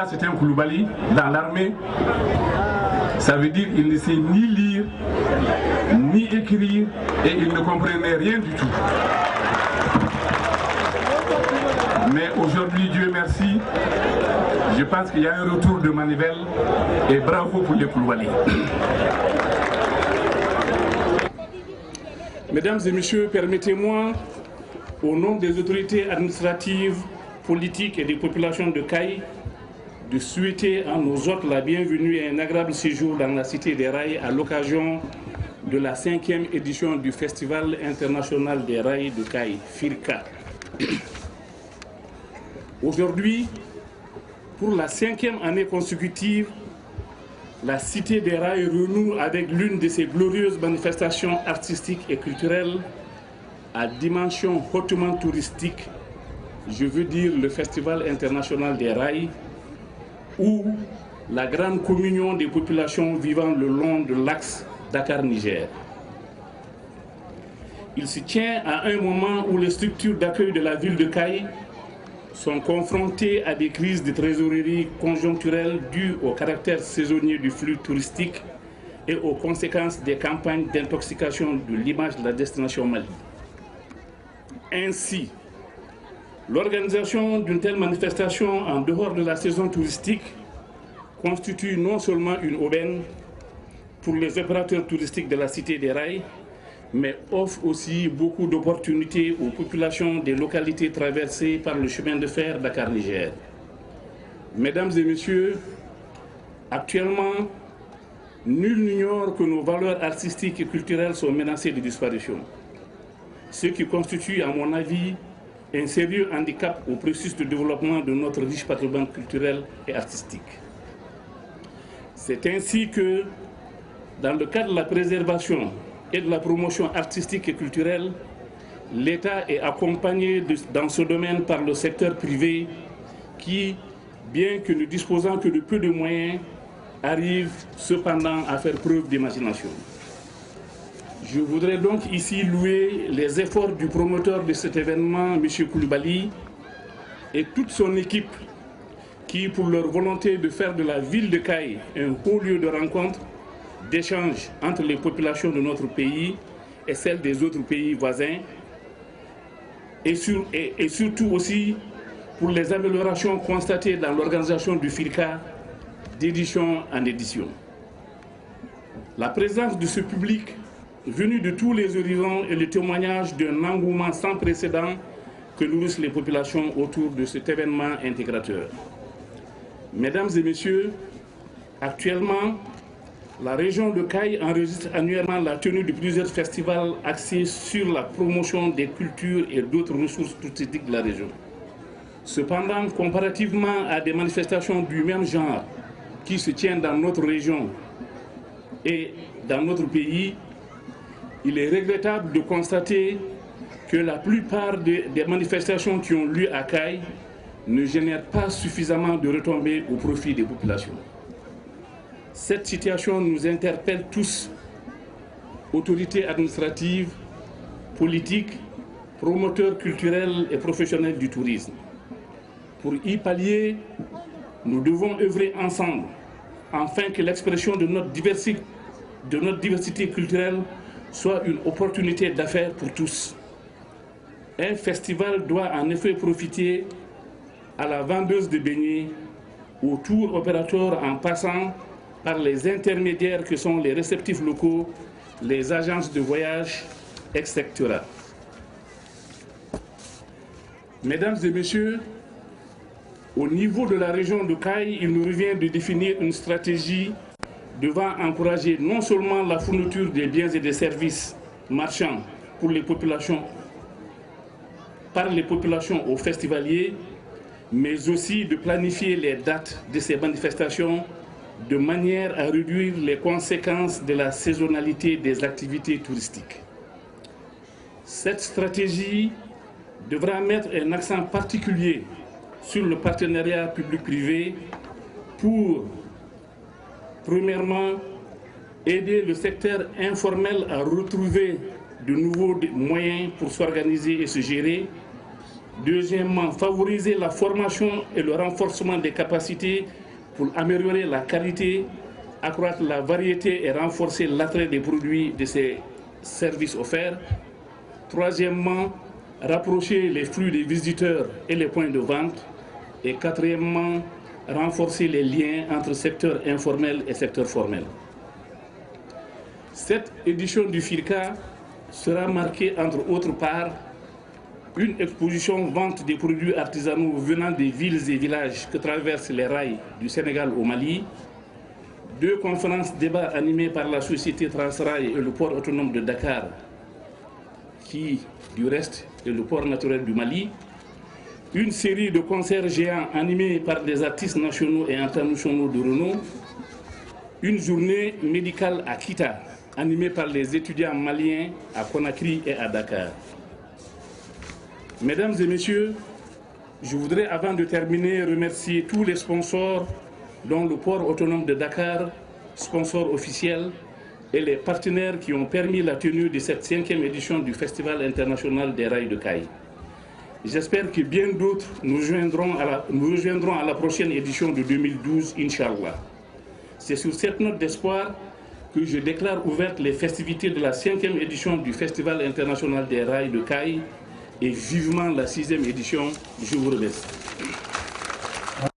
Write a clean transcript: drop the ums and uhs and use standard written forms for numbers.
C'est un Koulibaly dans l'armée, ça veut dire qu'il ne sait ni lire, ni écrire, et il ne comprenait rien du tout. Mais aujourd'hui, Dieu merci, je pense qu'il y a un retour de manivelle, et bravo pour les Koulibaly. Mesdames et messieurs, permettez-moi, au nom des autorités administratives, politiques et des populations de Kaï, de souhaiter à nos hôtes la bienvenue et un agréable séjour dans la Cité des Rails à l'occasion de la 5e édition du Festival international des rails de Kaï, FIRCA. Aujourd'hui, pour la 5e année consécutive, la Cité des Rails renoue avec l'une de ses glorieuses manifestations artistiques et culturelles à dimension hautement touristique, je veux dire le Festival international des rails, ou la grande communion des populations vivant le long de l'axe Dakar-Niger. Il se tient à un moment où les structures d'accueil de la ville de Kaï sont confrontées à des crises de trésorerie conjoncturelles dues au caractère saisonnier du flux touristique et aux conséquences des campagnes d'intoxication de l'image de la destination Mali. Ainsi, l'organisation d'une telle manifestation en dehors de la saison touristique constitue non seulement une aubaine pour les opérateurs touristiques de la Cité des Rails, mais offre aussi beaucoup d'opportunités aux populations des localités traversées par le chemin de fer Dakar-Niger. Mesdames et messieurs, actuellement, nul n'ignore que nos valeurs artistiques et culturelles sont menacées de disparition, ce qui constitue, à mon avis, un sérieux handicap au processus de développement de notre riche patrimoine culturel et artistique. C'est ainsi que, dans le cadre de la préservation et de la promotion artistique et culturelle, l'État est accompagné dans ce domaine par le secteur privé qui, bien que ne disposant que de peu de moyens, arrive cependant à faire preuve d'imagination. Je voudrais donc ici louer les efforts du promoteur de cet événement, M. Koulibaly, et toute son équipe qui, pour leur volonté de faire de la ville de Kaï un haut lieu de rencontre, d'échange entre les populations de notre pays et celles des autres pays voisins, et surtout aussi pour les améliorations constatées dans l'organisation du FIRCA d'édition en édition. La présence de ce public venu de tous les horizons est le témoignage d'un engouement sans précédent que nourrissent les populations autour de cet événement intégrateur. Mesdames et messieurs, actuellement, la région de Kaï enregistre annuellement la tenue de plusieurs festivals axés sur la promotion des cultures et d'autres ressources touristiques de la région. Cependant, comparativement à des manifestations du même genre qui se tiennent dans notre région et dans notre pays, il est regrettable de constater que la plupart des manifestations qui ont lieu à Kaï ne génèrent pas suffisamment de retombées au profit des populations. Cette situation nous interpelle tous, autorités administratives, politiques, promoteurs culturels et professionnels du tourisme. Pour y pallier, nous devons œuvrer ensemble, afin que l'expression de notre diversité culturelle soit une opportunité d'affaires pour tous. Un festival doit en effet profiter à la vendeuse de beignets, au tour opérateur en passant par les intermédiaires que sont les réceptifs locaux, les agences de voyage, etc. Mesdames et messieurs, au niveau de la région de Kaï, il nous revient de définir une stratégie devant encourager non seulement la fourniture des biens et des services marchands pour les populations, par les populations aux festivaliers, mais aussi de planifier les dates de ces manifestations de manière à réduire les conséquences de la saisonnalité des activités touristiques. Cette stratégie devra mettre un accent particulier sur le partenariat public-privé pour, premièrement, aider le secteur informel à retrouver de nouveaux moyens pour s'organiser et se gérer, Deuxièmement, favoriser la formation et le renforcement des capacités pour améliorer la qualité, accroître la variété et renforcer l'attrait des produits de ces services offerts. Troisièmement, rapprocher les flux des visiteurs et les points de vente. Et quatrièmement, renforcer les liens entre secteur informel et secteur formel. Cette édition du FIRCA sera marquée, entre autres par une exposition vente des produits artisanaux venant des villes et villages que traversent les rails du Sénégal au Mali, 2 conférences débats animées par la société Transrail et le port autonome de Dakar, qui, du reste, est le port naturel du Mali, une série de concerts géants animés par des artistes nationaux et internationaux de renom, une journée médicale à Kita, animée par les étudiants maliens à Conakry et à Dakar. Mesdames et messieurs, je voudrais, avant de terminer, remercier tous les sponsors, dont le port autonome de Dakar, sponsor officiel, et les partenaires qui ont permis la tenue de cette 5e édition du Festival international des rails de Caille. J'espère que bien d'autres nous rejoindront à la prochaine édition de 2012, Inch'Allah. C'est sur cette note d'espoir que je déclare ouvertes les festivités de la 5e édition du Festival international des rails de Caille et vivement la 6e édition. Je vous remercie.